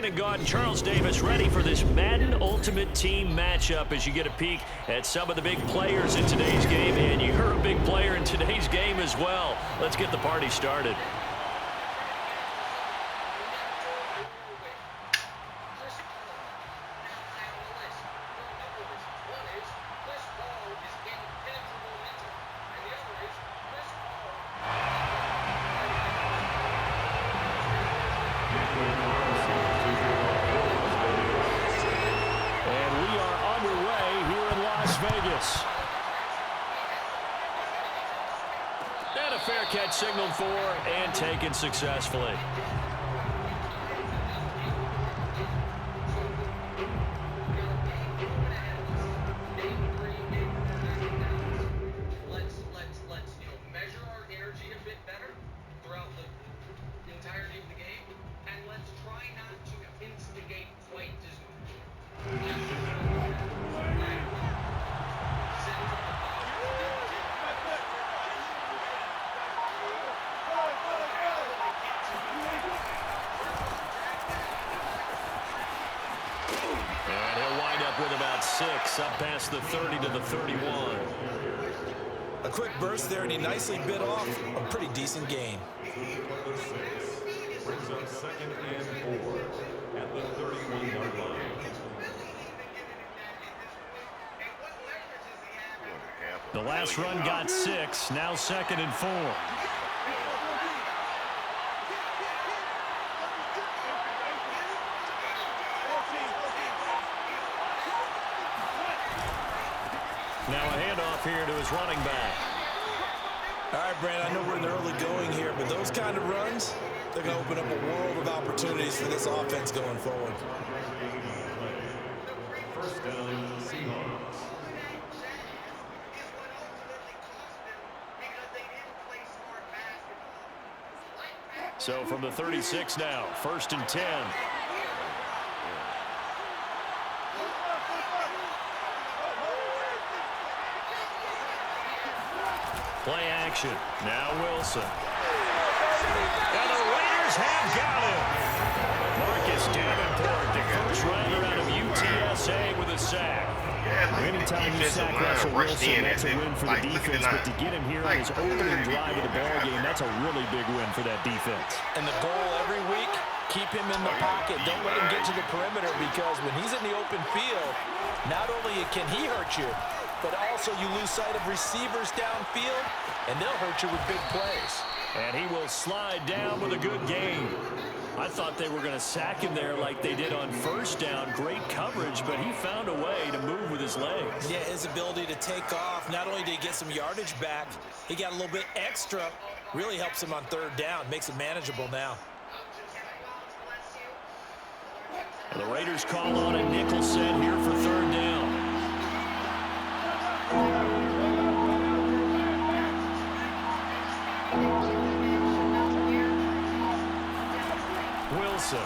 second and gone. Charles Davis ready for this Madden Ultimate Team matchup as you get a peek at some of the big players in today's game. And you're a big player in today's game as well. Let's get the party started. And a fair catch signaled for and taken successfully. With about 6 up past the 30 to the 31. A quick burst there, and he nicely bit off a pretty decent gain. Brings up 2nd and 4 at the 31-yard line. The last run got 6. Now 2nd and 4. Now a handoff here to his running back. All right, Brandon, I know we're in the early going here, but those kind of runs, they're going to open up a world of opportunities for this offense going forward. First down, Seahawks. So from the 36 now, 1st and 10. Play action. Now Wilson. And the Raiders have got him. Marcus Davenport, the first rounder out of UTSA with a sack. Anytime you sack Russell Wilson, that's a win for the defense. But to get him here on his opening drive of the ballgame, that's a really big win for that defense. And the goal every week, keep him in the pocket. Don't let him get to the perimeter, because when he's in the open field, not only can he hurt you, but also you lose sight of receivers downfield, and they'll hurt you with big plays. And he will slide down with a good gain. I thought they were going to sack him there like they did on 1st down. Great coverage, but he found a way to move with his legs. Yeah, his ability to take off, not only did he get some yardage back, he got a little bit extra. Really helps him on 3rd down, makes it manageable now. And the Raiders call on a nickel set here for 3rd down. Wilson.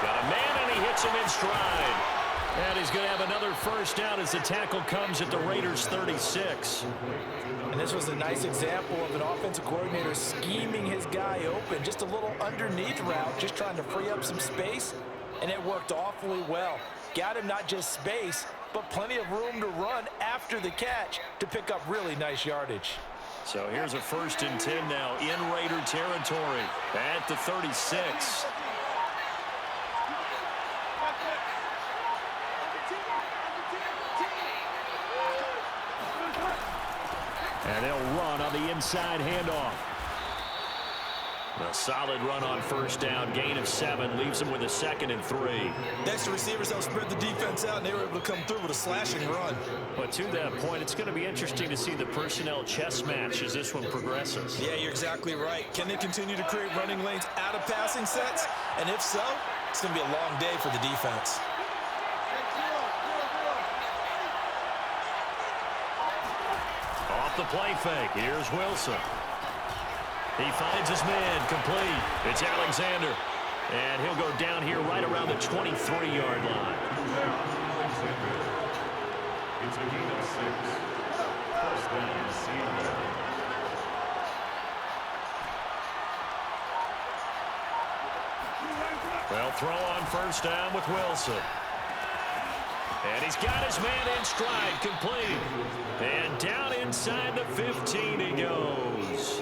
Got a man, and he hits him in stride. And he's going to have another 1st down as the tackle comes at the Raiders' 36. And this was a nice example of an offensive coordinator scheming his guy open. Just a little underneath route, just trying to free up some space, and it worked awfully well. Got him not just space, but plenty of room to run after the catch to pick up really nice yardage. So here's a 1st and 10 now in Raider territory at the 36. And they'll run on the inside handoff. A solid run on 1st down, gain of 7, leaves them with a 2nd and 3. Next to receivers, they'll spread the defense out, and they were able to come through with a slashing run. But to that point, it's going to be interesting to see the personnel chess match as this one progresses. Yeah, you're exactly right. Can they continue to create running lanes out of passing sets? And if so, it's going to be a long day for the defense. Off the play fake, here's Wilson. He finds his man, complete. It's Alexander. And he'll go down here right around the 23-yard line. It's a gain of 6. 1st down, Seattle. throw on first down with Wilson. And he's got his man in stride, complete. And down inside the 15 he goes.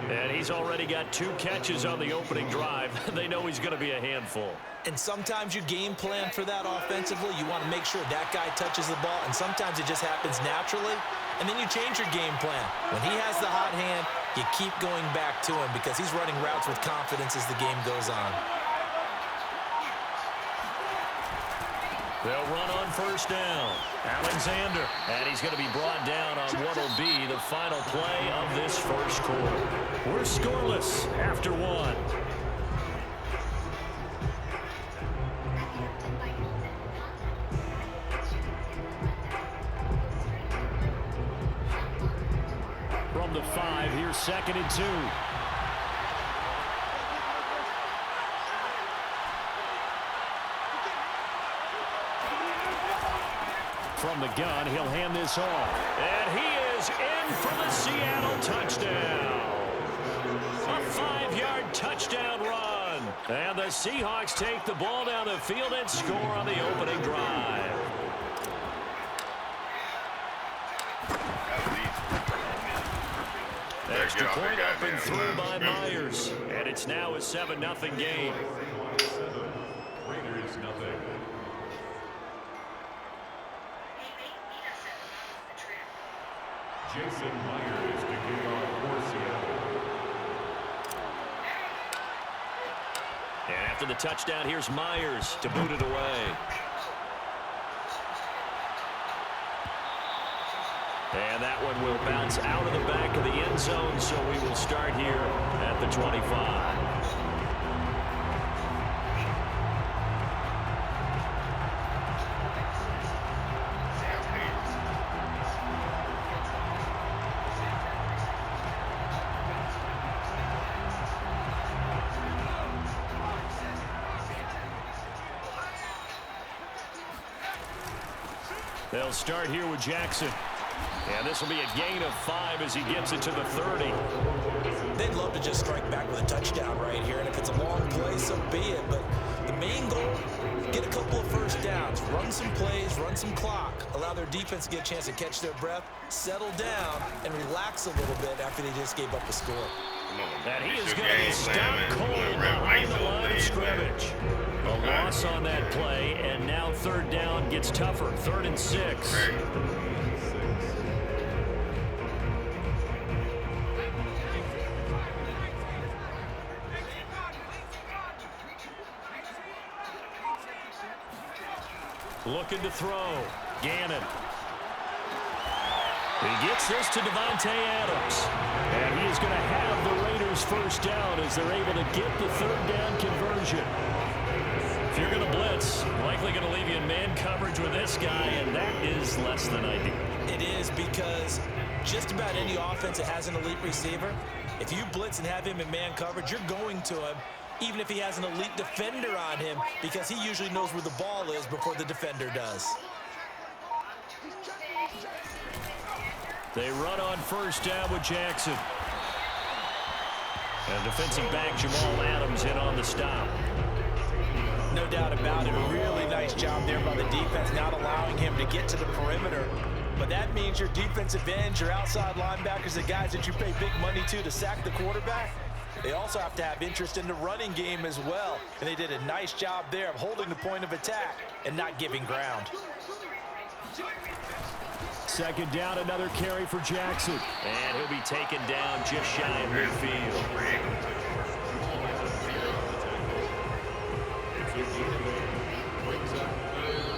And he's already got 2 catches on the opening drive. They know he's going to be a handful. And sometimes you game plan for that offensively. You want to make sure that guy touches the ball, and sometimes it just happens naturally. And then you change your game plan. When he has the hot hand, you keep going back to him because he's running routes with confidence as the game goes on. They'll run on first down. Alexander. And he's going to be brought down on what will be the final play of this first quarter. We're scoreless after 1. From the 5, here's 2nd and 2. From the gun, he'll hand this off. And he is in for the Seattle touchdown. A 5-yard touchdown run. And the Seahawks take the ball down the field and score on the opening drive. Extra point up and through by Myers. And it's now a 7-0 game. Raiders nothing. Jason Myers to kick off for Seattle. And after the touchdown, here's Myers to boot it away. And that one will bounce out of the back of the end zone, so we will start here at the 25. They'll start here with Jackson. And this will be a gain of 5 as he gets it to the 30. They'd love to just strike back with a touchdown right here, and if it's a long play, so be it. But the main goal, get a couple of first downs, run some plays, run some clock, allow their defense to get a chance to catch their breath, settle down, and relax a little bit after they just gave up the score. And he is going to be stopped cold behind the line of scrimmage. A loss on that play, and now 3rd down gets tougher. 3rd and 6. Looking to throw. Gannon. He gets this to Davante Adams. And he is going to have the Raiders first down as they're able to get the 3rd down conversion. If you're going to blitz, likely going to leave you in man coverage with this guy, and that is less than ideal. It is, because just about any offense that has an elite receiver, if you blitz and have him in man coverage, you're going to him, even if he has an elite defender on him, because he usually knows where the ball is before the defender does. They run on first down with Jackson. And defensive back Jamal Adams in on the stop. No doubt about it. A really nice job there by the defense, not allowing him to get to the perimeter. But that means your defensive ends, your outside linebackers, the guys that you pay big money to sack the quarterback, they also have to have interest in the running game as well. And they did a nice job there of holding the point of attack and not giving ground. 2nd down, another carry for Jackson. And he'll be taken down just shy of midfield.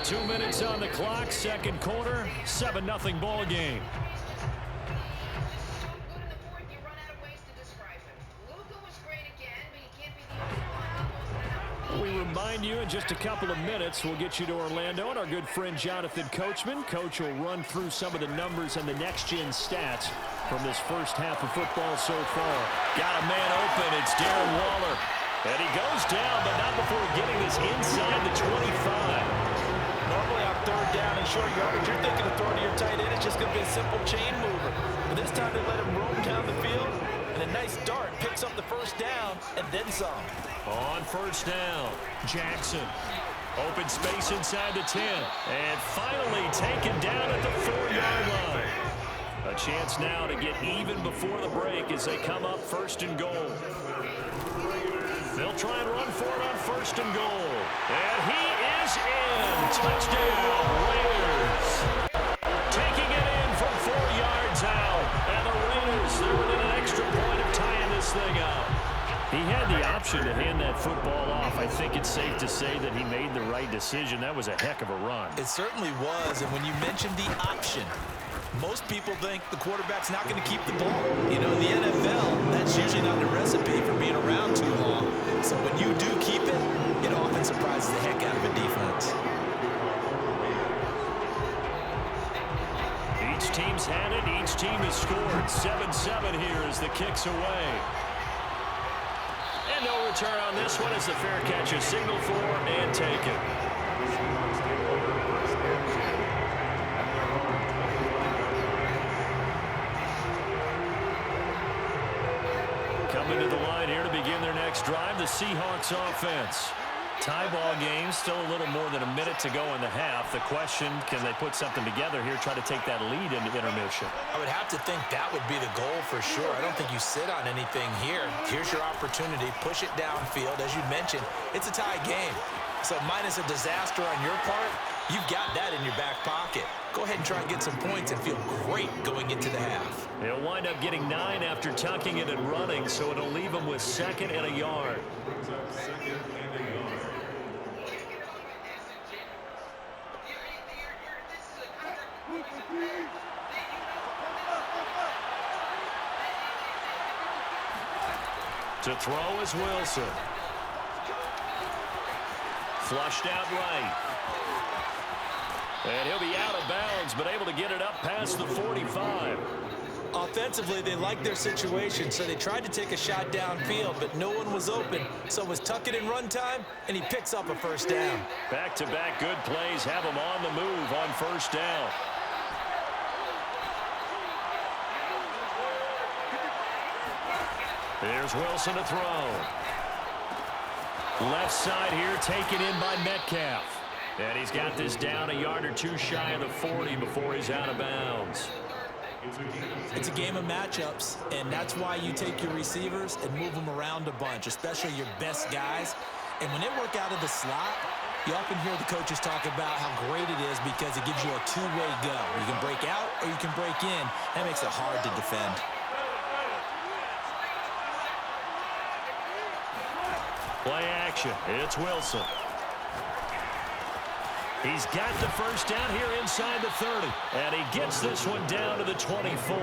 2 minutes on the clock, 2nd quarter, 7-0 ball game. We remind you in just a couple of minutes, we'll get you to Orlando and our good friend Jonathan Coachman. Coach will run through some of the numbers and the next-gen stats from this first half of football so far. Got a man open. It's Darren Waller. And he goes down, but not before getting this inside the 25. Normally on 3rd down and short yardage, you're thinking of throwing to your tight end. It's just going to be a simple chain mover. But this time they let him roam down the field, And a nice dart picks up the first down and then some. On first down, Jackson. Open space inside the 10. And finally taken down at the 4-yard line. A chance now to get even before the break as they come up first and goal. They'll try and run for it on first and goal. And he is in. Touchdown, Raiders. Taking it in from 4 yards out. And the Raiders, they're within an extra point of tying this thing out. He had the option to hand that football off. I think it's safe to say that he made the right decision. That was a heck of a run. It certainly was. And when you mentioned the option, most people think the quarterback's not going to keep the ball. You know, in the NFL, that's usually not the recipe for being around too long. So when you do keep it, it often surprises the heck out of a defense. Each team's had it. Each team has scored. 7-7 here as the kick's away. And no return on this one as the fair catch is signaled for and taken. Coming to the line here to begin their next drive, the Seahawks offense. Tie ball game, still a little more than a minute to go in the half. The question, can they put something together here, try to take that lead into intermission? I would have to think that would be the goal for sure. I don't think you sit on anything here. Here's your opportunity. Push it downfield. As you mentioned, it's a tie game. So minus a disaster on your part, you've got that in your back pocket. Go ahead and try and get some points and feel great going into the half. They'll wind up getting 9 after tucking it and running, so it'll leave them with 2nd and a yard. To throw is Wilson. Flushed out right. And he'll be out of bounds, but able to get it up past the 45. Offensively, they liked their situation, so they tried to take a shot downfield, but no one was open. So it was tuck it in run time, and he picks up a first down. Back-to-back good plays have him on the move on first down. There's Wilson to throw. Left side here taken in by Metcalf. And he's got this down a yard or two shy of the 40 before he's out of bounds. It's a game of matchups, and that's why you take your receivers and move them around a bunch, especially your best guys. And when they work out of the slot, you often hear the coaches talk about how great it is because it gives you a two-way go. You can break out or you can break in. That makes it hard to defend. Play action. It's Wilson. He's got the first down here inside the 30. And he gets this one down to the 24.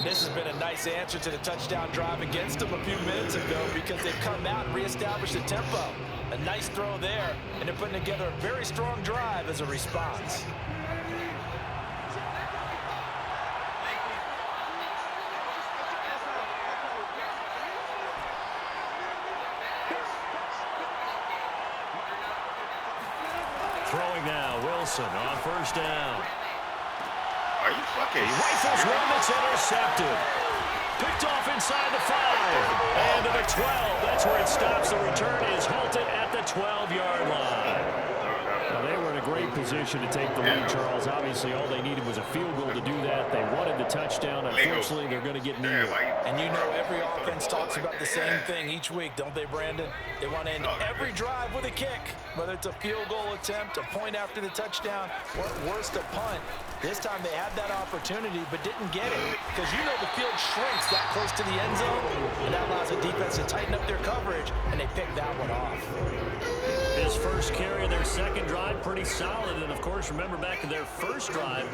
This has been a nice answer to the touchdown drive against them a few minutes ago because they've come out and reestablished the tempo. A nice throw there, and they're putting together a very strong drive as a response. Throwing now, Wilson on first down. Are you fucking? He rifles one that's intercepted. Picked off inside the 5. And to the 12. That's where it stops. The return is halted at the 12-yard line. Now, they were in a great position to take the lead, Charles. Obviously, all they needed was a field goal to do that. They wanted the touchdown. Unfortunately, they're going to get near. And you know every offense talks about the same thing each week, don't they, Brandon? They want to end every drive with a kick, whether it's a field goal attempt, a point after the touchdown, or at worst, a punt. This time they had that opportunity but didn't get it because you know the field shrinks that close to the end zone, and that allows the defense to tighten up their coverage, and they picked that one off. His first carry of their second drive, pretty solid. And, of course, remember back to their first drive,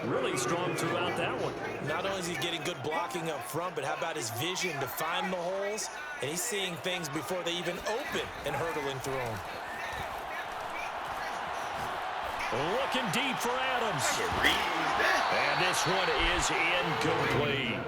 really strong throughout that one. Not only is he getting good blocking up front, but how about his vision to find the holes? And he's seeing things before they even open and hurdling through them. Looking deep for Adams. And this one is incomplete.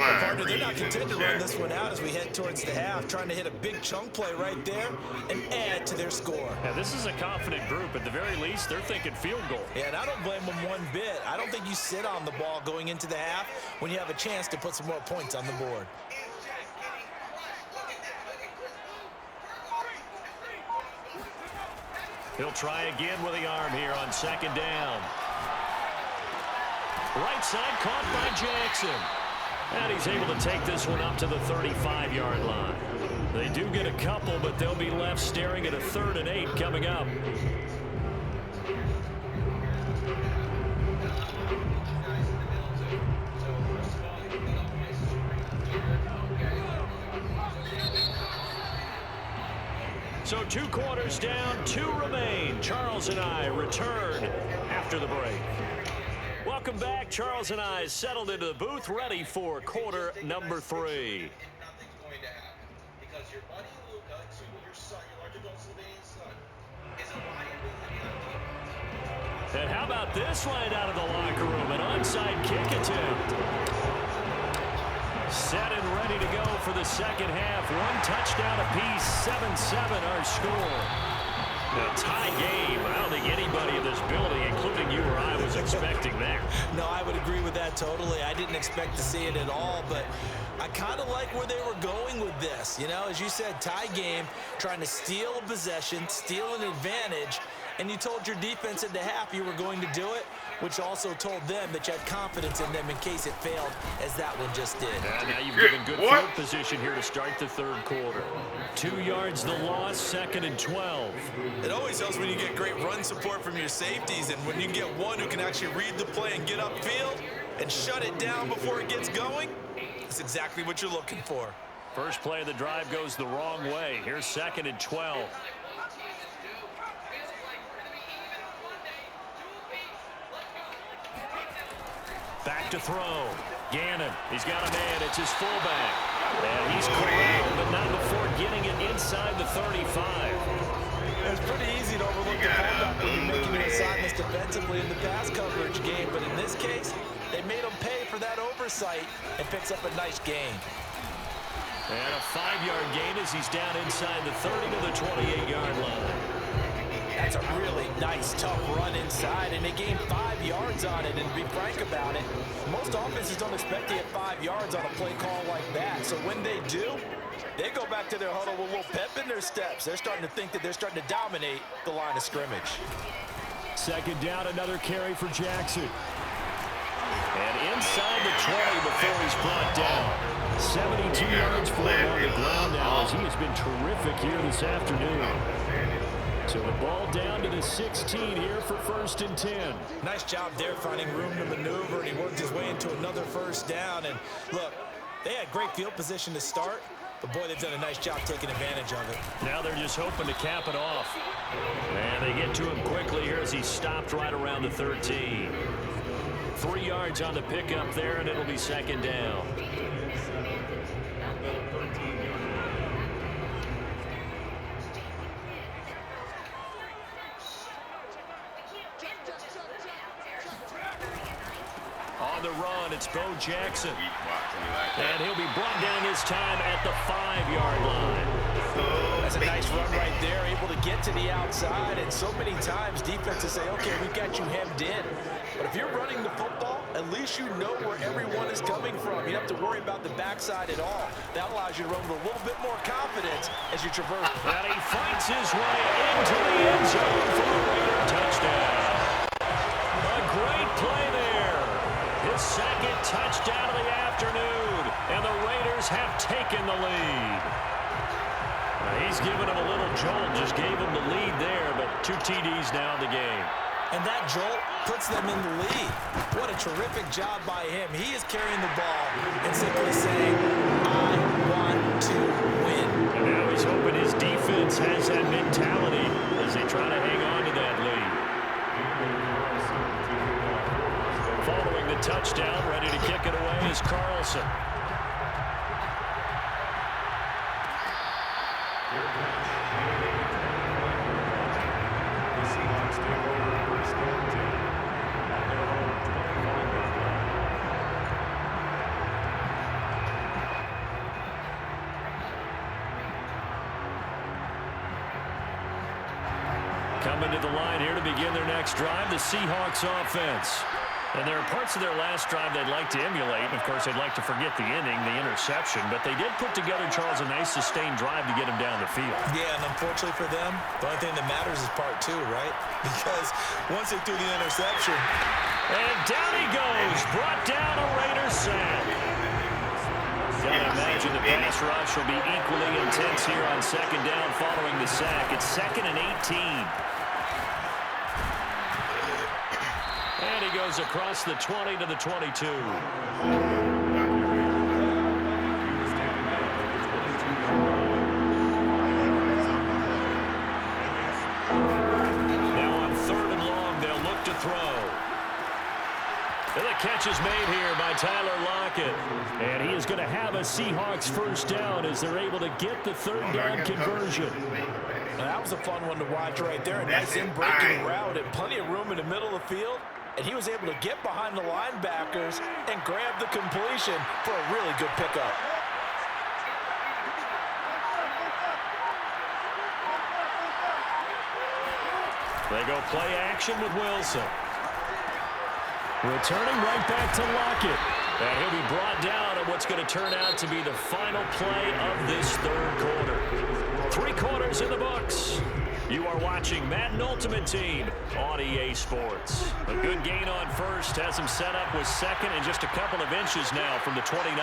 Partner, they're not content to run this one out as we head towards the half, trying to hit a big chunk play right there and add to their score. Yeah, this is a confident group. At the very least, they're thinking field goal. Yeah, and I don't blame them one bit. I don't think you sit on the ball going into the half when you have a chance to put some more points on the board. He'll try again with the arm here on second down. Right side caught by Jackson. And he's able to take this one up to the 35-yard line. They do get a couple, but they'll be left staring at a 3rd and 8 coming up. So 2 quarters down, 2 remain. Charles and I return after the break. Welcome back. Charles and I settled into the booth, ready for quarter number 3. And how about this line out of the locker room? An onside kick attempt. Set and ready to go for the second half. 1 touchdown apiece, 7-7 our score. A tie game. I don't think anybody in this building, including you or I, was expecting that. No, I would agree with that totally. I didn't expect to see it at all, but I kind of like where they were going with this. You know, as you said, tie game, trying to steal a possession, steal an advantage, and you told your defense at the half you were going to do it, which also told them that you had confidence in them in case it failed, as that one just did. And now you've given good field position here to start the 3rd quarter. 2 yards the loss, 2nd and 12. It always helps when you get great run support from your safeties, and when you get one who can actually read the play and get upfield and shut it down before it gets going, that's exactly what you're looking for. First play of the drive goes the wrong way. Here's 2nd and 12. Back to throw. Gannon, he's got a man. It's his fullback. And he's corralled, but not before getting it inside the 35. It's pretty easy to overlook the fullback when you're making your assignments defensively in the pass coverage game, but in this case, they made him pay for that oversight and picks up a nice gain. And a 5-yard gain as he's down inside the 30 to the 28-yard line. That's a really nice, tough run inside, and they gained 5 yards on it. And to be frank about it, most offenses don't expect to get 5 yards on a play call like that. So when they do, they go back to their huddle with a little pep in their steps. They're starting to think that they're starting to dominate the line of scrimmage. Second down, another carry for Jackson. And inside the 20 before he's brought down. 72 yards for him on the ground now as he has been terrific here this afternoon. So the ball down to the 16 here for 1st and 10. Nice job there finding room to maneuver, and he worked his way into another first down. And look, they had great field position to start, but boy, they've done a nice job taking advantage of it. Now they're just hoping to cap it off. And they get to him quickly here as he stopped right around the 13. 3 yards on the pickup there, and it'll be 2nd down. On the run, it's Bo Jackson. And he'll be brought down this time at the 5-yard line. That's a nice run right there, able to get to the outside. And so many times defenses say, okay, we've got you hemmed in. But if you're running the football, at least you know where everyone is coming from. You don't have to worry about the backside at all. That allows you to run with a little bit more confidence as you traverse. And he fights his way into the end zone for a Raider touchdown. A great play there. His 2nd touchdown of the afternoon. And the Raiders have taken the lead. Now he's given him a little jolt, just gave him the lead there, but 2 TDs now in the game. And that jolt puts them in the lead. What a terrific job by him. He is carrying the ball and simply saying, I want to win. And now he's hoping his defense has that mentality as they try to hang on to that lead. Following the touchdown, ready to kick it away is Carlson. coming to the line here to begin their next drive, the Seahawks offense. And there are parts of their last drive they'd like to emulate. And, of course, they'd like to forget the ending, the interception. But they did put together, Charles, a nice sustained drive to get them down the field. Yeah, and unfortunately for them, the only thing that matters is part two, right? Because once they threw the interception. And down he goes. Brought down a Raider sack. Gotta imagine the pass rush will be equally intense here on second down following the sack. It's 2nd and 18. And he goes across the 20 to the 22. Now on 3rd and long, they'll look to throw. And the catch is made here by Tyler Lockett. And he is going to have a Seahawks first down as they're able to get the 3rd down conversion. Now, that was a fun one to watch right there. A nice in-breaking route and plenty of room in the middle of the field. And he was able to get behind the linebackers and grab the completion for a really good pickup. They go play action with Wilson. Returning right back to Lockett. And he'll be brought down at what's going to turn out to be the final play of this 3rd quarter. 3 quarters in the books. You are watching Madden Ultimate Team on EA Sports. A good gain on first has him set up with 2nd and just a couple of inches now from the 29.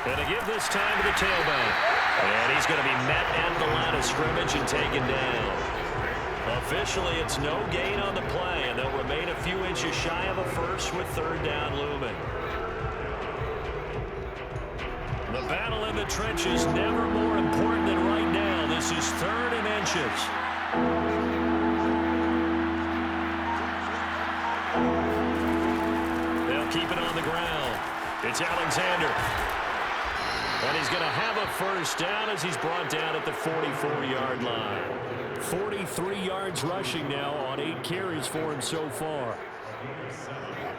And to give this time to the tailback. And he's going to be met at the line of scrimmage and taken down. Officially, it's no gain on the play, and they'll remain a few inches shy of a first with 3rd down looming. The battle in the trenches never more important than right now. This is 3rd and inches. They'll keep it on the ground. It's Alexander. And he's going to have a first down as he's brought down at the 44-yard line. 43 yards rushing now on 8 carries for him so far.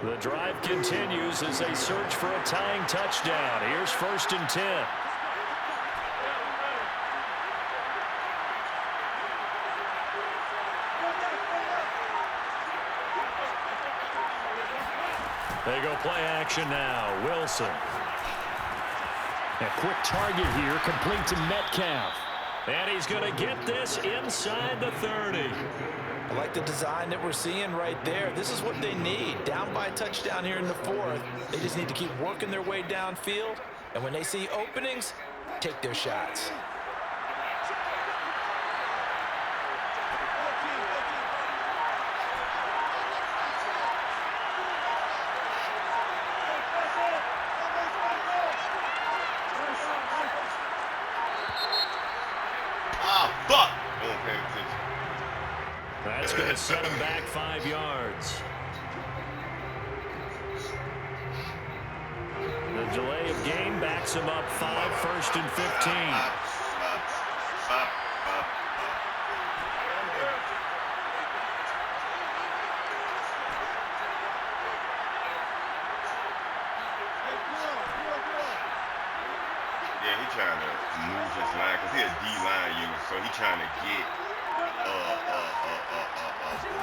The drive continues as they search for a tying touchdown. Here's 1st and 10. They go play action now. Wilson. A quick target here, complete to Metcalf. And he's going to get this inside the 30. I like the design that we're seeing right there. This is what they need. Down by a touchdown here in the 4th. They just need to keep working their way downfield. And when they see openings, take their shots. That's going to set him back 5 yards. The delay of game backs him up 5, 1st and 15. Yeah, he's trying to move his line because he's a D-line user, so he's trying to get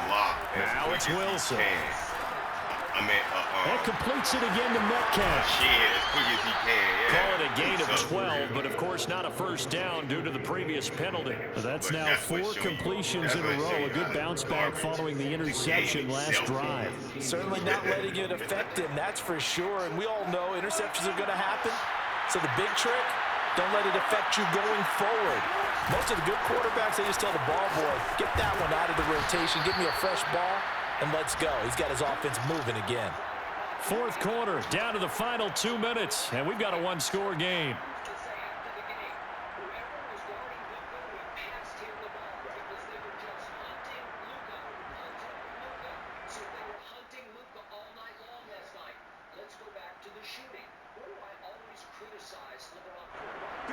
block. Now it's Wilson. That completes it again to Metcalf. Yeah, as quick as he can. Yeah. Call it a gain of 12, but of course not a first down due to the previous penalty. That's now 4 completions in a row. A good bounce back following the interception last drive. Certainly not letting it affect him, that's for sure. And we all know interceptions are going to happen. So the big trick, don't let it affect you going forward. Most of the good quarterbacks, they just tell the ball boy, get that one out of the rotation, give me a fresh ball, and let's go. He's got his offense moving again. 4th quarter, down to the final 2 minutes, and we've got a 1-score game.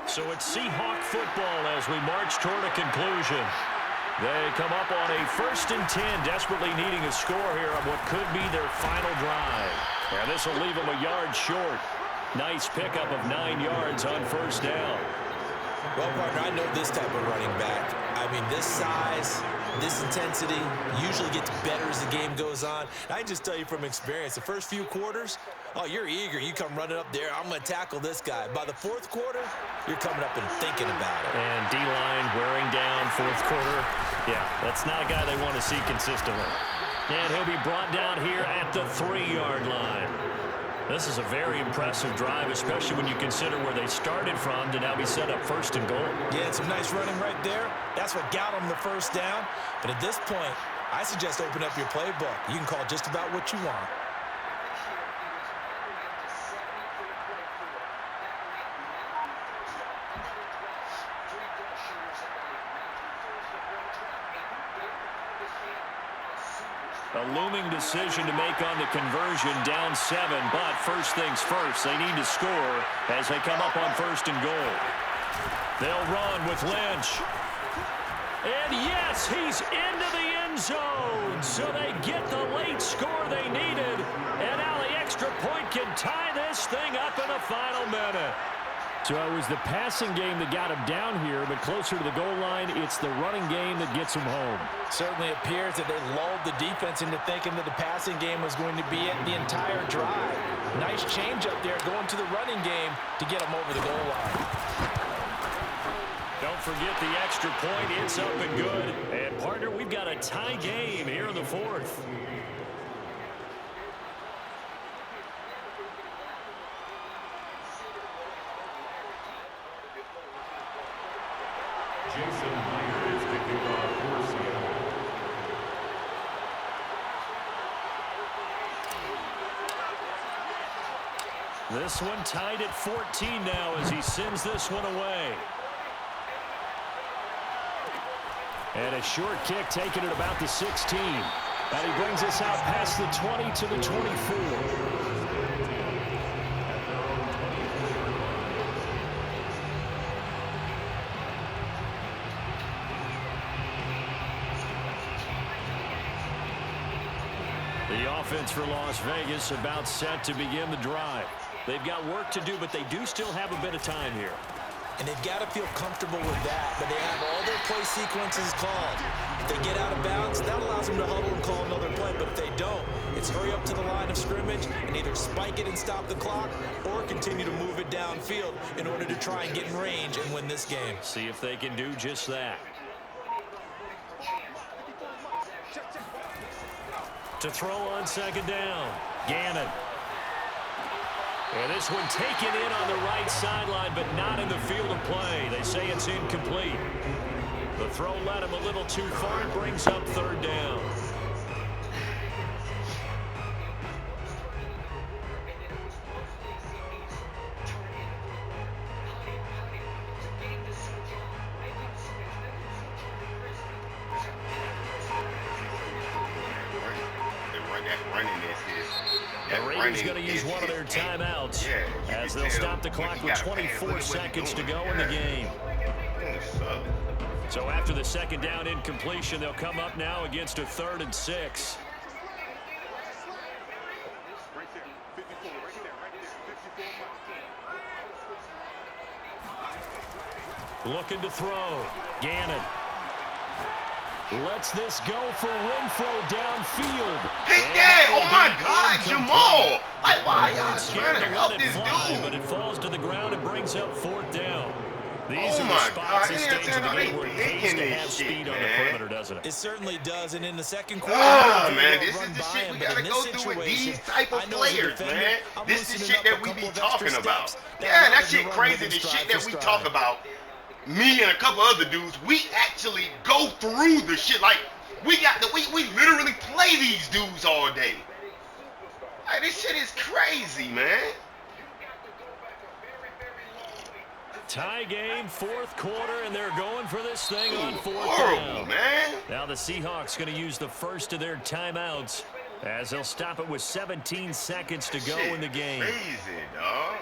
So it's Seahawk football as we march toward a conclusion. They come up on a 1st and 10, desperately needing a score here on what could be their final drive. And this will leave them a yard short. Nice pickup of 9 yards on 1st down. Well, partner, I know this type of running back. I mean, this size, This intensity usually gets better as the game goes on. I can just tell you from experience, the first few quarters, oh, you're eager. You come running up there, I'm going to tackle this guy. By the fourth quarter, you're coming up and thinking about it. And D-line wearing down fourth quarter. Yeah, that's not a guy they want to see consistently. And he'll be brought down here at the 3-yard line. This is a very impressive drive, especially when you consider where they started from to now be set up first and goal. Yeah, some nice running right there. That's what got them the first down. But at this point, I suggest open up your playbook. You can call just about what you want. A looming decision to make on the conversion, down 7, but first things first, they need to score as they come up on first and goal. They'll run with Lynch. And yes, he's into the end zone, so they get the late score they needed, and now the extra point can tie this thing up in the final minute. So it was the passing game that got him down here, but closer to the goal line, it's the running game that gets him home. Certainly appears that they lulled the defense into thinking that the passing game was going to be it the entire drive. Nice change up there going to the running game to get him over the goal line. Don't forget the extra point. It's up and good. And, partner, we've got a tie game here in the fourth. Jason Myers picking off Corsia. This one tied at 14 now as he sends this one away. And a short kick taken at about the 16. And he brings us out past the 20 to the 24. The offense for Las Vegas about set to begin the drive. They've got work to do, but they do still have a bit of time here. And they've got to feel comfortable with that, but they have all their play sequences called. If they get out of bounds, that allows them to huddle and call another play, but if they don't, it's hurry up to the line of scrimmage and either spike it and stop the clock or continue to move it downfield in order to try and get in range and win this game. See if they can do just that. To throw on second down, Gannon. And this one taken in on the right sideline, but not in the field of play. They say it's incomplete. The throw led him a little too far. It brings up third down. The Raiders going to use one of their timeouts as they'll stop the clock with 24 seconds to go in the game. So after the second down incompletion, they'll come up now against a 3rd and 6. Looking to throw. Gannon. Lets this go for Renfro downfield. Hit that! Oh my God, Jamal! Like, why y'all trying to help this dude? But it falls to the ground and brings up 4th down. These Oh are the my spots God, and yeah, stages of the they game where it picking pays to this have shit, speed on the man. perimeter, doesn't it? It certainly does, and in the second quarter, Ah, man, they'll this run is the by shit him, we but gotta in go this through with situation, these type of I know as a players, defender, man. I'm This is loosening shit up that a we couple be of extra talking about. steps. Yeah, that allows shit you to run crazy. with The him shit stride that for we stride. talk about, me and a couple other dudes, we actually go through the shit. Like, we literally play these dudes all day. Like, this shit is crazy, man. Tie game, 4th quarter, and they're going for this thing on 4th Horrible, down. man. Now the Seahawks going to use the first of their timeouts as they'll stop it with 17 seconds to go Shit in the game. Crazy, dog.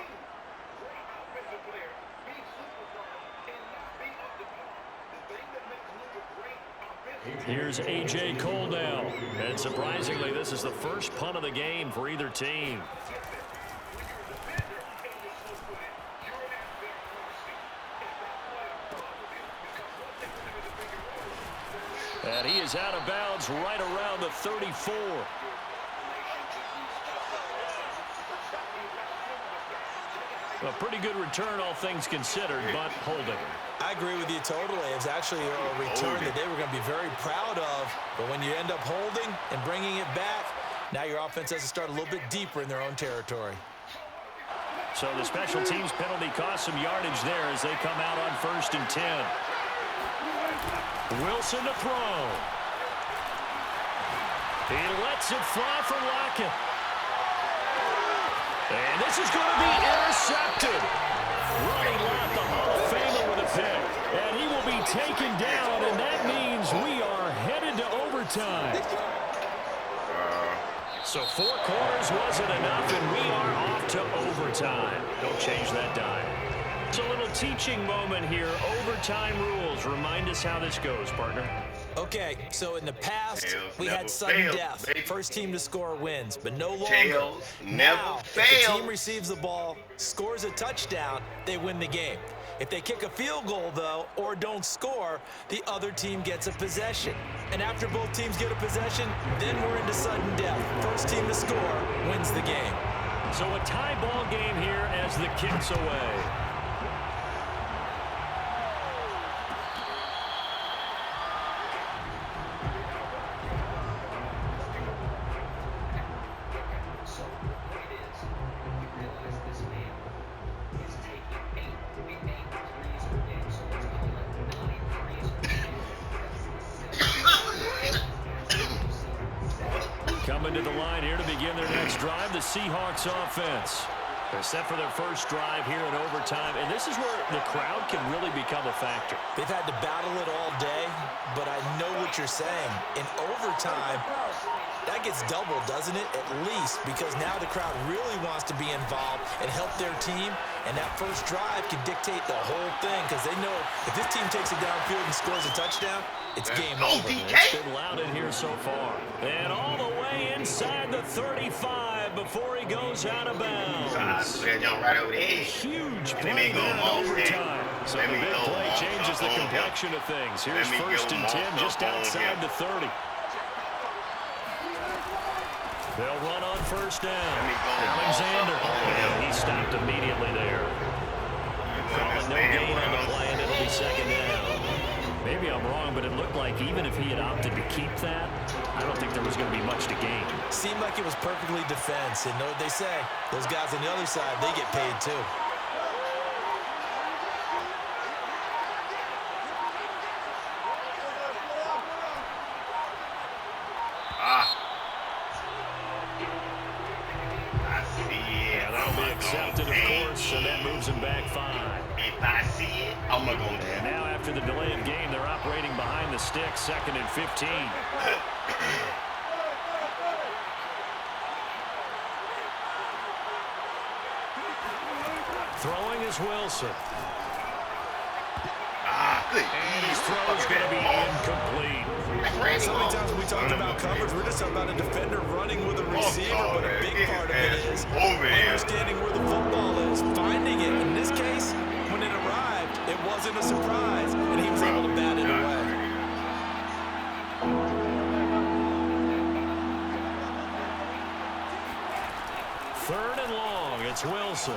Here's A.J. Cole now. And surprisingly, this is the first punt of the game for either team. And he is out of bounds right around the 34. A pretty good return, all things considered, but holding. I agree with you totally. It was actually a return that they were going to be very proud of. But when you end up holding and bringing it back, now your offense has to start a little bit deeper in their own territory. So the special teams penalty cost some yardage there as they come out on 1st and 10. Wilson to throw. He lets it fly for Lockett. And this is going to be intercepted. Ronnie Lott, the Hall of Famer, with a pick. And he will be taken down, and that means we are headed to overtime. So 4 quarters wasn't enough, and we are off to overtime. Don't change that dime. It's a little teaching moment here. Overtime rules. Remind us how this goes, partner. Okay, so in the past, we had sudden fails, death. baby. First team to score wins, but no longer. Tails never Now, if fail. the team receives the ball, scores a touchdown, they win the game. If they kick a field goal, though, or don't score, the other team gets a possession. And after both teams get a possession, then we're into sudden death. First team to score wins the game. So a tie ball game here as the kick's away. Coming to the line here to begin their next drive, the Seahawks offense. They're set for their first drive here in overtime, and this is where the crowd can really become a factor. They've had to battle it all day, but I know what you're saying. In overtime, that gets doubled, doesn't it? At least, because now the crowd really wants to be involved and help their team, and that first drive can dictate the whole thing because they know if this team takes it downfield and scores a touchdown, it's game over. It's been loud in here so far. And all the way inside the 35 before he goes out of bounds. Right over A there. huge Let play me go there in off overtime. So the Let me big go play off changes the on him. complexion of things. Here's Let me first go and off 10 just on outside him. the 30. They'll run on first down. Let me go Alexander. off on him. He stopped immediately there. Calling no gain on the play, and it'll be second down. Maybe I'm wrong, but it looked like even if he had opted to keep that, I don't think there was going to be much to gain. Seemed like it was perfectly defense, and know what they say. Those guys on the other side, they get paid too. I see it. Yeah, that'll be accepted, of course, and that moves him back 5. If I see it, I'm going to And now after the delay of game, they're operating behind the sticks, 2nd and 15. Throwing is Wilson. And his throw's going to be incomplete. So many times when we talked about coverage, we're just talking about a defender running with a receiver, but a big part of it is understanding where the football is, finding it. In this case, when it arrived, it wasn't a surprise, and he was able to bat it away. Third and long, it's Wilson.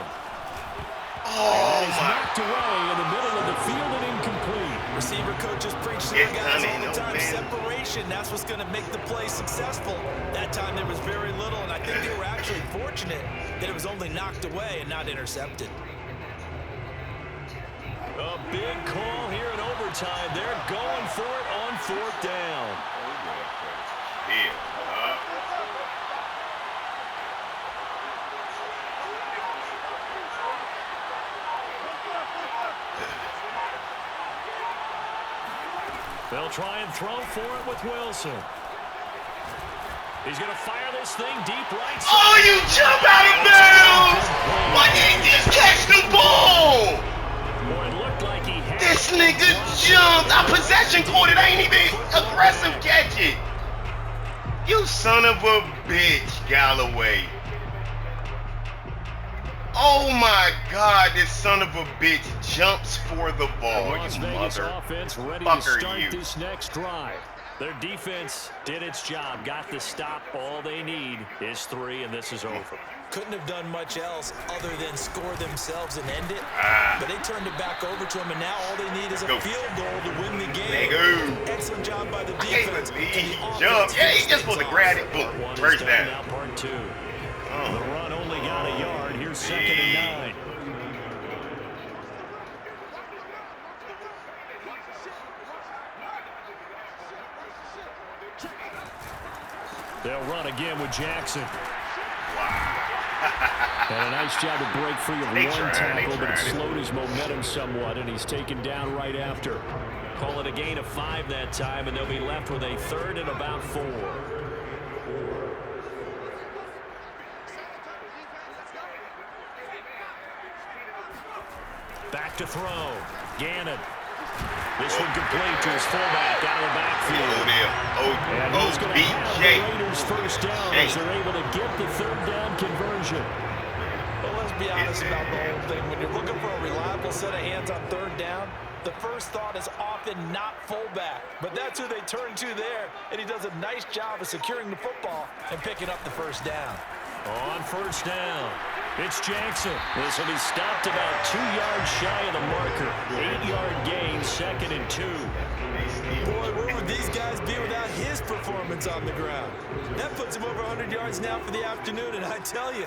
Oh, He's knocked away in the middle of the field and incomplete. Receiver coaches preach to their guys all the time, separation. That's what's going to make the play successful. That time there was very little, and I think they were actually fortunate that it was only knocked away and not intercepted. A big call here in overtime. They're going for it on 4th down. Yeah. They'll try and throw for it with Wilson. He's going to fire this thing deep right side. Oh, you jump out of bounds! Why didn't he just catch the ball? Boy, it looked like he had This nigga jumped. I possession caught it. I ain't even aggressive catch it. You son of a bitch, Galloway. Oh my God, this son of a bitch jumps for the ball. Las You Vegas mother offense ready to fucker, start you. this next drive. Their defense did its job, got the stop. All they need is 3, and this is over. Couldn't have done much else other than score themselves and end it. But they turned it back over to him, and now all they need is a field goal to win the game. Excellent job by the defense. Jump. Yeah, he just supposed to grab it. Boom. First down. Now part 2. The run only got a yard. Here's 2nd and 9. They'll run again with Jackson. And a nice job to break free of one tackle, but it slowed his momentum somewhat, and he's taken down right after. Call it a gain of 5 that time, and they'll be left with a 3rd and about 4. Back to throw. Gannon. This one complete to his fullback out of the backfield. And he's going to have the Raiders first down as they're able to get the 3rd down conversion. Well, let's be honest about the whole thing. When you're looking for a reliable set of hands on 3rd down, the first thought is often not fullback. But that's who they turn to there, and he does a nice job of securing the football and picking up the first down. On first down, it's Jackson. This will be stopped about 2 yards shy of the marker. 8-yard gain, 2nd and 2. Boy, where would these guys be without his performance on the ground? That puts him over 100 yards now for the afternoon, and I tell you,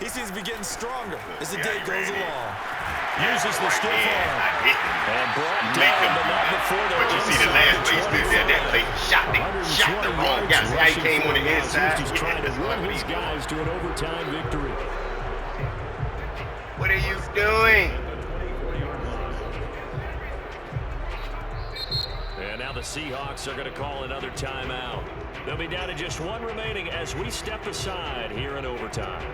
he seems to be getting stronger as the day goes along. Uses the stiff arm. And brought down, but not before the But you see the last place did that play shot the wrong guy. See how he came on the inside? He's trying to run his guys to an overtime victory. What are you doing? And now the Seahawks are going to call another timeout. They'll be down to just 1 remaining as we step aside here in overtime.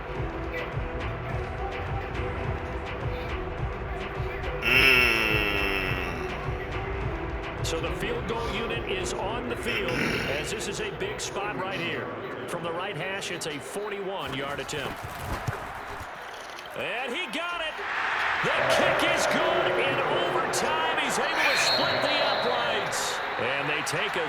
So the field goal unit is on the field as this is a big spot right here. From the right hash, it's a 41-yard attempt. And he got it. The kick is good in overtime. He's able to split the uprights. And they take a